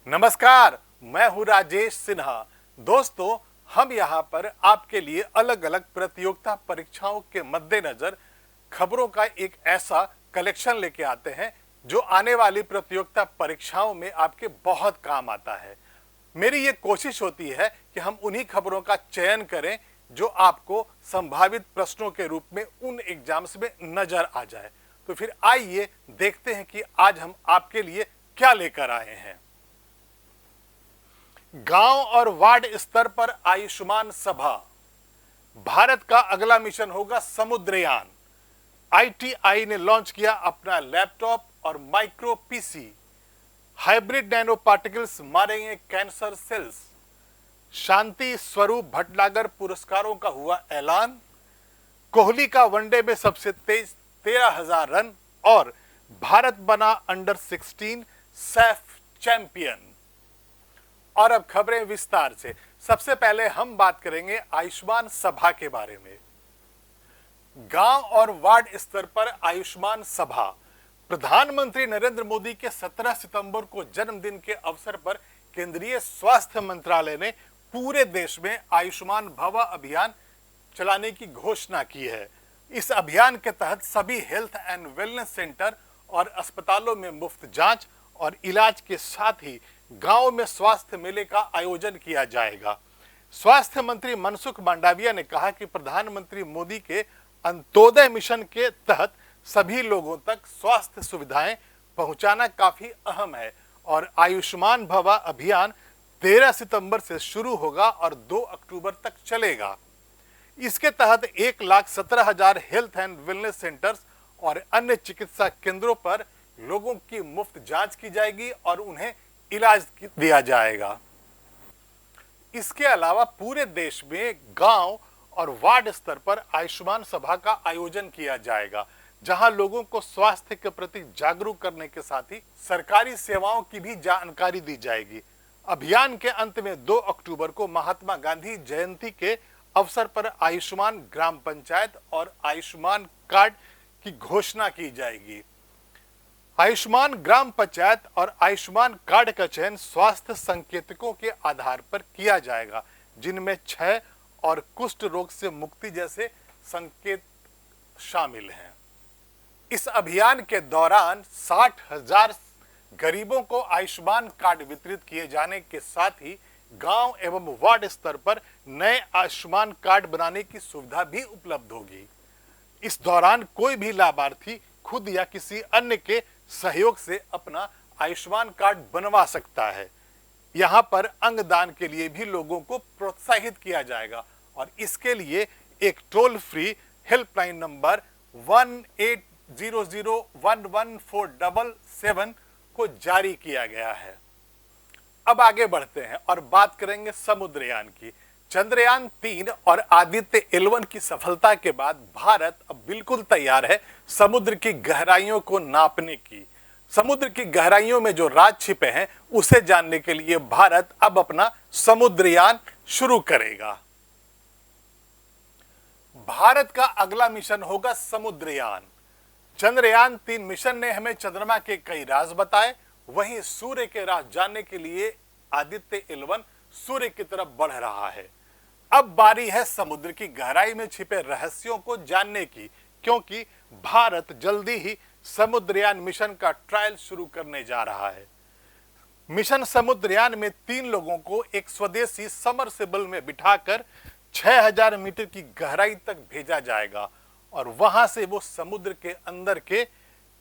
नमस्कार, मैं हूं राजेश सिन्हा। दोस्तों, हम यहां पर आपके लिए अलग अलग प्रतियोगिता परीक्षाओं के मद्देनजर खबरों का एक ऐसा कलेक्शन लेके आते हैं जो आने वाली प्रतियोगिता परीक्षाओं में आपके बहुत काम आता है। मेरी ये कोशिश होती है कि हम उन्हीं खबरों का चयन करें जो आपको संभावित प्रश्नों के रूप में उन एग्जाम्स में नजर आ जाए। तो फिर आइए देखते हैं कि आज हम आपके लिए क्या लेकर आए हैं। गांव और वार्ड स्तर पर आयुष्मान सभा। भारत का अगला मिशन होगा समुद्रयान। आईटीआई ने लॉन्च किया अपना लैपटॉप और micro PC. Hybrid nano particles मारेंगे कैंसर सेल्स। शांति स्वरूप भटनागर पुरस्कारों का हुआ ऐलान। कोहली का वनडे में सबसे तेज 13,000 रन और भारत बना अंडर 16 सैफ चैंपियन। और अब खबरें विस्तार से। सबसे पहले हम बात करेंगे आयुष्मान सभा के बारे में। गांव और वार्ड स्तर पर आयुष्मान सभा। प्रधानमंत्री नरेंद्र मोदी के 17 सितंबर को जन्मदिन के अवसर पर केंद्रीय स्वास्थ्य मंत्रालय ने पूरे देश में आयुष्मान भव अभियान चलाने की घोषणा की है। इस अभियान के तहत सभी हेल्थ एंड वेलनेस सेंटर और अस्पतालों में मुफ्त जांच और इलाज के साथ ही गांव में स्वास्थ्य मेले का आयोजन किया जाएगा। स्वास्थ्य मंत्री मनसुख मांडविया ने कहा कि प्रधानमंत्री मोदी के अंत्योदय मिशन के तहत सभी लोगों तक स्वास्थ्य सुविधाएं पहुंचाना काफी अहम है और आयुष्मान भव अभियान 13 सितंबर से शुरू होगा और 2 अक्टूबर तक चलेगा। इसके तहत 1,17,000 हेल्थ एंड वेलनेस सेंटर्स और अन्य चिकित्सा केंद्रों पर लोगों की मुफ्त जांच की जाएगी और उन्हें इलाज दिया जाएगा। इसके अलावा पूरे देश में गांव और वार्ड स्तर पर आयुष्मान सभा का आयोजन किया जाएगा, जहां लोगों को स्वास्थ्य के प्रति जागरूक करने के साथ ही सरकारी सेवाओं की भी जानकारी दी जाएगी। अभियान के अंत में 2 अक्टूबर को महात्मा गांधी जयंती के अवसर पर आयुष्मान ग्राम पंचायत और आयुष्मान कार्ड की घोषणा की जाएगी। आयुष्मान ग्राम पंचायत और आयुष्मान कार्ड का चयन स्वास्थ्य संकेतकों के आधार पर किया जाएगा, जिनमें क्षय और कुष्ठ रोग से मुक्ति जैसे संकेत शामिल हैं। इस अभियान के दौरान 60,000 गरीबों को आयुष्मान कार्ड वितरित किए जाने के साथ ही गांव एवं वार्ड स्तर पर नए आयुष्मान कार्ड बनाने की सुविधा भी उपलब्ध होगी। इस दौरान कोई भी लाभार्थी खुद या किसी अन्य के सहयोग से अपना आयुष्मान कार्ड बनवा सकता है। यहां पर अंगदान के लिए भी लोगों को प्रोत्साहित किया जाएगा और इसके लिए एक टोल फ्री हेल्पलाइन नंबर 1800114777 को जारी किया गया है। अब आगे बढ़ते हैं और बात करेंगे समुद्रयान की। चंद्रयान 3 और आदित्य L1 की सफलता के बाद भारत अब बिल्कुल तैयार है समुद्र की गहराइयों को नापने की। समुद्र की गहराइयों में जो राज छिपे हैं उसे जानने के लिए भारत अब अपना समुद्रयान शुरू करेगा। भारत का अगला मिशन होगा समुद्रयान। चंद्रयान 3 मिशन ने हमें चंद्रमा के कई राज बताए, वहीं सूर्य के राज जानने के लिए आदित्य L1 सूर्य की तरफ बढ़ रहा है। अब बारी है समुद्र की गहराई में छिपे रहस्यों को जानने की, क्योंकि भारत जल्दी ही समुद्रयान मिशन का ट्रायल शुरू करने जा रहा है। मिशन समुद्रयान में 3 लोगों को एक स्वदेशी समरसेबल में बिठाकर 6,000 मीटर की गहराई तक भेजा जाएगा और वहां से वो समुद्र के अंदर के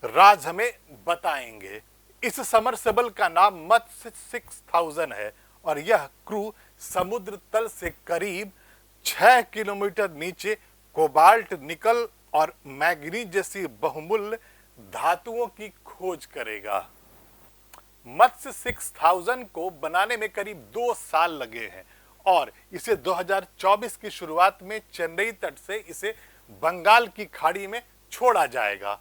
राज हमें बताएंगे। इस समरसेबल का नाम मत्स्य 6000 है और यह क्रू समुद्र तल से करीब 6 किलोमीटर नीचे कोबाल्ट, निकल और मैग्नीज जैसी बहुमूल्य धातुओं की खोज करेगा। मत्स्य 6000 को बनाने में करीब 2 साल लगे हैं और इसे 2024 की शुरुआत में चेन्नई तट से इसे बंगाल की खाड़ी में छोड़ा जाएगा।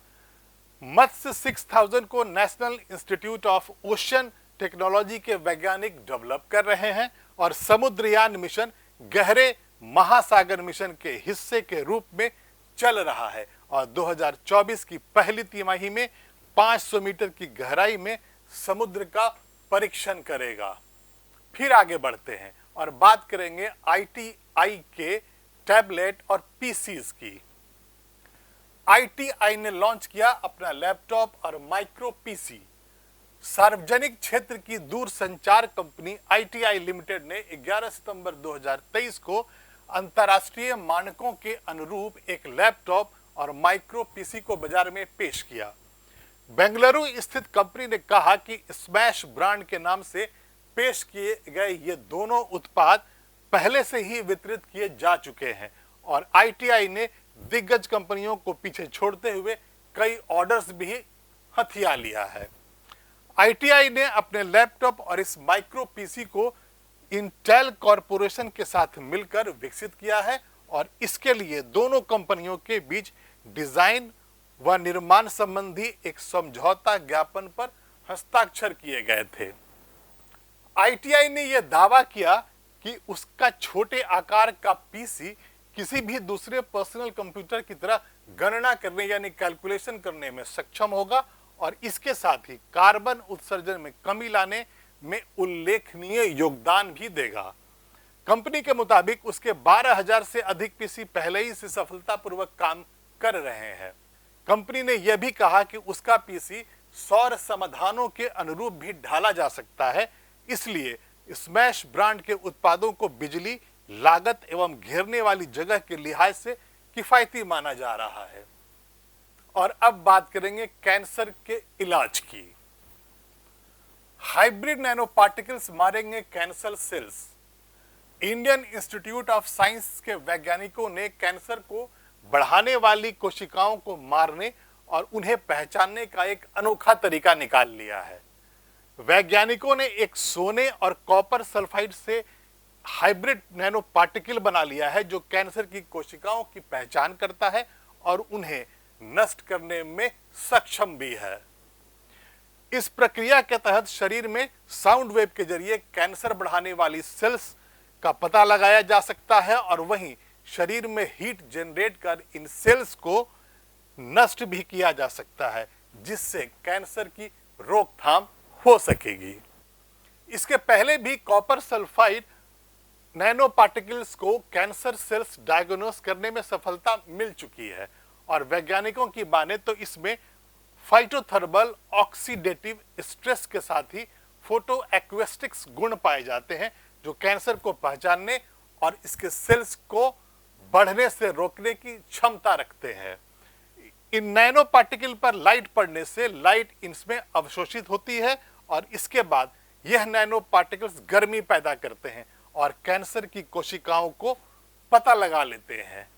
मत्स्य 6000 को national institute of ocean technology के वैज्ञानिक डेवलप कर रहे हैं और समुद्रयान मिशन गहरे महासागर मिशन के हिस्से के रूप में चल रहा है और 2024 की पहली तिमाही में 500 मीटर की गहराई में समुद्र का परीक्षण करेगा। फिर आगे बढ़ते हैं और बात करेंगे ITI के टैबलेट और पीसीज की। ITI ने लॉन्च किया अपना लैपटॉप और माइक्रो पीसी। सार्वजनिक क्षेत्र की दूरसंचार कंपनी ITI लिमिटेड ने 11 सितंबर 2023 को अंतर्राष्ट्रीय मानकों के अनुरूप एक लैपटॉप और माइक्रो पीसी को बाजार में पेश किया। बेंगलुरु स्थित कंपनी ने कहा कि स्मैश ब्रांड के नाम से पेश किए गए ये दोनों उत्पाद पहले से ही वितरित किए जा चुके हैं और ITI ने दिग्गज कंपनियों को पीछे छोड़ते हुए कई ऑर्डर्स भी हथिया लिया है। ITI ने अपने लैपटॉप और इस माइक्रो पीसी को इंटेल कॉरपोरेशन के साथ मिलकर विकसित किया है और इसके लिए दोनों कंपनियों के बीच डिजाइन व निर्माण संबंधी एक समझौता ज्ञापन पर हस्ताक्षर किए गए थे। ITI ने यह दावा किया कि उसका छोटे आकार का पीसी किसी भी दूसरे पर्सनल कंप्यूटर की तरह गणना करने यानी कैलकुलेशन करने में सक्षम होगा और इसके साथ ही कार्बन उत्सर्जन में कमी लाने में उल्लेखनीय योगदान भी देगा। कंपनी के मुताबिक उसके 12,000 से अधिक पीसी पहले ही से सफलतापूर्वक काम कर रहे हैं। कंपनी ने यह भी कहा कि उसका पीसी सौर समाधानों के अनुरूप भी ढाला जा सकता है, इसलिए स्मैश ब्रांड के उत्पादों को बिजली लागत एवं घेरने वाली जगह के लिहाज से किफायती माना जा रहा है। और अब बात करेंगे कैंसर के इलाज की। हाइब्रिड नैनो पार्टिकल्स मारेंगे cancer cells. Indian institute of science के वैज्ञानिकों ने कैंसर को बढ़ाने वाली कोशिकाओं को मारने और उन्हें पहचानने का एक अनोखा तरीका निकाल लिया है। वैज्ञानिकों ने एक सोने और कॉपर सल्फाइड से हाइब्रिड नैनो पार्टिकल बना लिया है जो कैंसर की कोशिकाओं की पहचान करता है और उन्हें नष्ट करने में सक्षम भी है। इस प्रक्रिया के तहत शरीर में साउंड वेव के जरिए कैंसर बढ़ाने वाली सेल्स का पता लगाया जा सकता है और वहीं शरीर में हीट जनरेट कर इन सेल्स को नष्ट भी किया जा सकता है, जिससे कैंसर की रोकथाम हो सकेगी। इसके पहले भी कॉपर सल्फाइड नैनो पार्टिकल्स को कैंसर सेल्स डायग्नोस करने में सफलता मिल चुकी है और वैज्ञानिकों की माने तो इसमें फाइटोथर्मल ऑक्सीडेटिव स्ट्रेस के साथ ही फोटो एक्वेस्टिक्स गुण पाए जाते हैं जो कैंसर को पहचानने और इसके सेल्स को बढ़ने से रोकने की क्षमता रखते हैं। इन नैनो पार्टिकल पर लाइट पड़ने से लाइट इनमें अवशोषित होती है और इसके बाद यह नैनो पार्टिकल्स गर्मी पैदा करते हैं और कैंसर की कोशिकाओं को पता लगा लेते हैं।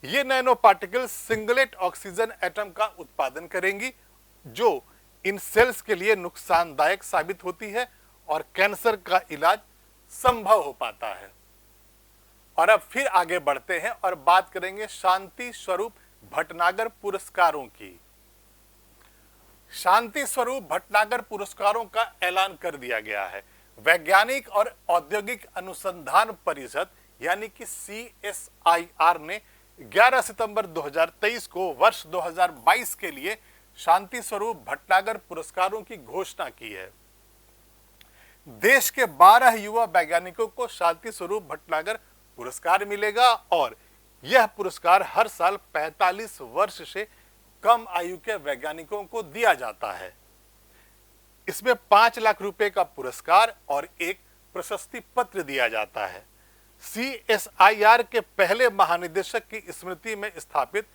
ये nano particles singlet oxygen atom का उत्पादन करेंगी जो इन सेल्स के लिए नुकसानदायक साबित होती है और कैंसर का इलाज संभव हो पाता है। और अब फिर आगे बढ़ते हैं और बात करेंगे शांति स्वरूप भटनागर पुरस्कारों की। शांति स्वरूप भटनागर पुरस्कारों का ऐलान कर दिया गया है। वैज्ञानिक और औद्योगिक अनुसंधान परिषद यानी कि CSIR ने 11 सितंबर 2023 को वर्ष 2022 के लिए शांति स्वरूप भटनागर पुरस्कारों की घोषणा की है। देश के 12 युवा वैज्ञानिकों को शांति स्वरूप भटनागर पुरस्कार मिलेगा और यह पुरस्कार हर साल 45 वर्ष से कम आयु के वैज्ञानिकों को दिया जाता है। इसमें 5 लाख रुपए का पुरस्कार और एक प्रशस्ति पत्र दिया जाता है। CSIR के पहले महानिदेशक की स्मृति में स्थापित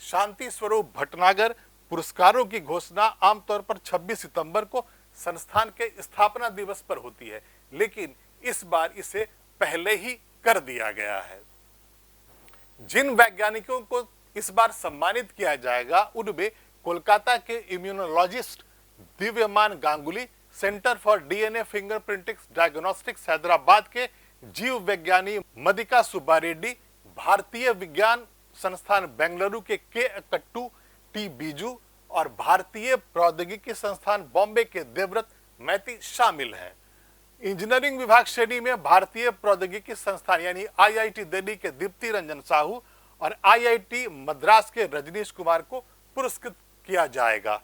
शांति स्वरूप भटनागर पुरस्कारों की घोषणा आमतौर पर 26 सितंबर को संस्थान के स्थापना दिवस पर होती है, लेकिन इस बार इसे पहले ही कर दिया गया है। जिन वैज्ञानिकों को इस बार सम्मानित किया जाएगा उनमें कोलकाता के immunologist Divyaman Ganguly, centre for DNA fingerprinting diagnostics Hyderabad के जीव विज्ञानी मदिका सुब्बा रेड्डी, भारतीय विज्ञान संस्थान बेंगलुरु के K. T. बीजू और भारतीय प्रौद्योगिकी संस्थान बॉम्बे के देवव्रत मैती शामिल हैं। इंजीनियरिंग विभाग श्रेणी में भारतीय प्रौद्योगिकी संस्थान यानी IIT दिल्ली के दीप्ति रंजन साहू और IIT मद्रास के रजनीश कुमार को पुरस्कृत किया जाएगा।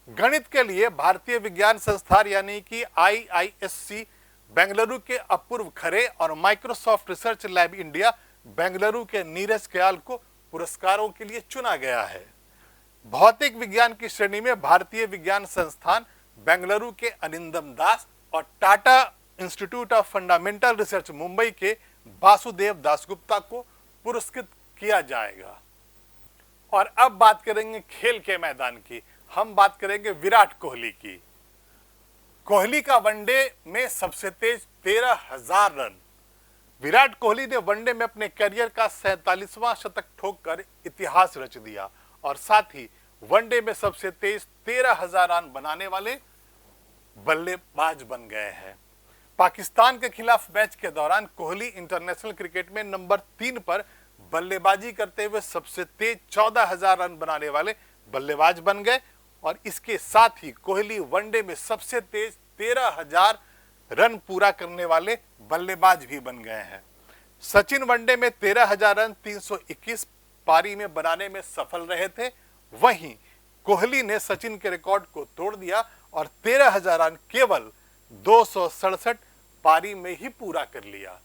गणित के लिए भारतीय विज्ञान संस्थान यानी कि IISc बेंगलुरु के अपूर्व खरे और Microsoft research lab India Bengaluru के नीरज कयाल को पुरस्कारों के लिए चुना गया है। भौतिक विज्ञान की श्रेणी में भारतीय विज्ञान संस्थान बेंगलुरु के अनिंदम दास और Tata institute of fundamental research Mumbai के वासुदेव दासगुप्ता को पुरस्कृत किया जाएगा। और अब बात करेंगे खेल के मैदान की। हम बात करेंगे विराट कोहली की। कोहली का वनडे में सबसे तेज 13,000 रन। विराट कोहली ने वनडे में अपने करियर का 47वां शतक ठोककर इतिहास रच दिया और साथ ही वनडे में सबसे तेज 13,000 रन बनाने वाले बल्लेबाज बन गए हैं। पाकिस्तान के खिलाफ मैच के दौरान कोहली इंटरनेशनल क्रिकेट में नंबर 3 पर बल्लेबाजी करते हुए सबसे तेज 14,000 रन बनाने वाले बल्लेबाज बन गए और इसके साथ ही कोहली वनडे में सबसे तेज 13,000 रन पूरा करने वाले बल्लेबाज भी बन गए हैं। सचिन वनडे में 13,000 रन 321 पारी में बनाने में सफल रहे थे। वहीं कोहली ने सचिन के रिकॉर्ड को तोड़ दिया और 13,000 रन केवल 267 पारी में ही पूरा कर लिया।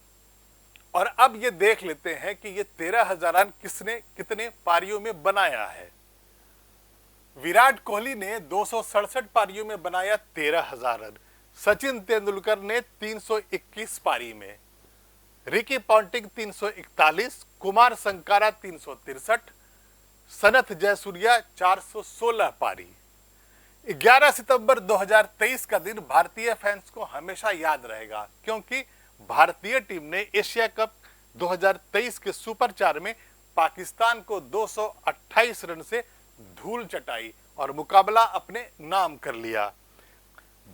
और अब ये देख लेते हैं कि ये 13,000 रन किसने कितने पारियों में बनाया है। विराट कोहली ने 267 पारियों में बनाया 13,000 रन। सचिन तेंदुलकर ने 321 पारी में, रिकी पॉन्टिंग 341, कुमार संकारा 363, सनथ जयसूर्या 416 पारी। 11 सितंबर 2023 का दिन भारतीय फैंस को हमेशा याद रहेगा क्योंकि भारतीय टीम ने एशिया कप 2023 के सुपर 4 में पाकिस्तान को 228 रन से धूल चटाई और मुकाबला अपने नाम कर लिया।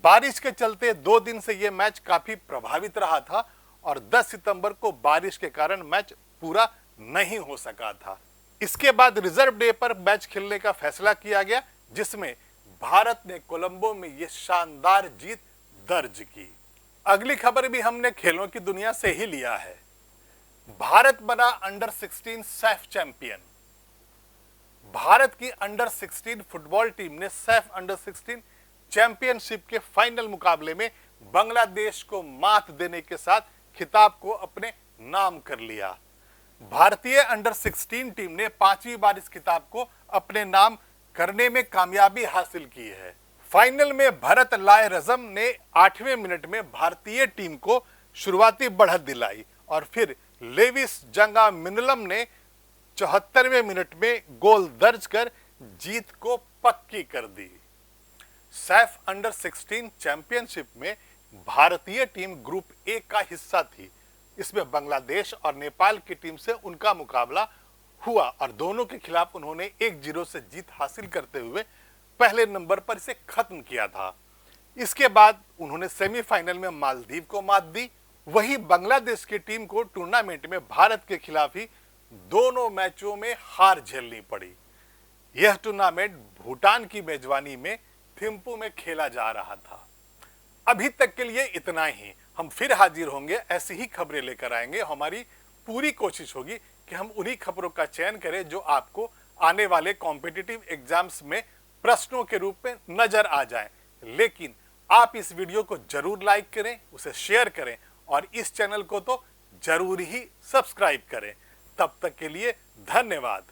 बारिश के चलते 2 दिन से यह मैच काफी प्रभावित रहा था और 10 सितंबर को बारिश के कारण मैच पूरा नहीं हो सका था। इसके बाद रिजर्व डे पर मैच खेलने का फैसला किया गया जिसमें भारत ने कोलंबो में यह शानदार जीत दर्ज की। अगली खबर भी हमने खेलों की दुनिया से ही लिया है। भारत बना अंडर 16 सैफ चैंपियन। भारत की अंडर 16 फुटबॉल टीम ने सैफ अंडर 16 चैंपियनशिप के फाइनल मुकाबले में बांग्लादेश को मात देने के साथ खिताब को अपने नाम कर लिया। भारतीय अंडर 16 टीम ने 5वीं बार इस खिताब को अपने नाम करने में कामयाबी हासिल की है। फाइनल में भरत लायरजम ने 8वें मिनट में भारतीय टीम को शुरुआती बढ़त दिलाई और फिर लेविस जंगा मिनलम ने 74वें मिनट में गोल दर्ज कर जीत को पक्की कर दी। सैफ अंडर 16 चैंपियनशिप में भारतीय टीम ग्रुप ए का हिस्सा थी। इसमें बांग्लादेश और नेपाल की टीम से उनका मुकाबला हुआ और दोनों के खिलाफ उन्होंने 1-0 से जीत हासिल करते हुए पहले नंबर पर इसे खत्म किया था। इसके बाद उन्होंने सेमीफाइनल में मालदीव को मात दी। वही बांग्लादेश की टीम को टूर्नामेंट में भारत के खिलाफ ही दोनों मैचों में हार झेलनी पड़ी। यह टूर्नामेंट भूटान की मेजबानी में थिम्पू में खेला जा रहा था। अभी तक के लिए इतना ही। हम फिर हाजिर होंगे, ऐसी ही खबरें लेकर आएंगे। हमारी पूरी कोशिश होगी कि हम उन्हीं खबरों का चयन करें जो आपको आने वाले कॉम्पिटिटिव एग्जाम्स में प्रश्नों के रूप में नजर आ जाएं। लेकिन आप इस वीडियो को जरूर लाइक करें, उसे शेयर करें और इस चैनल को तो जरूर ही सब्सक्राइब करें। तब तक के लिए धन्यवाद।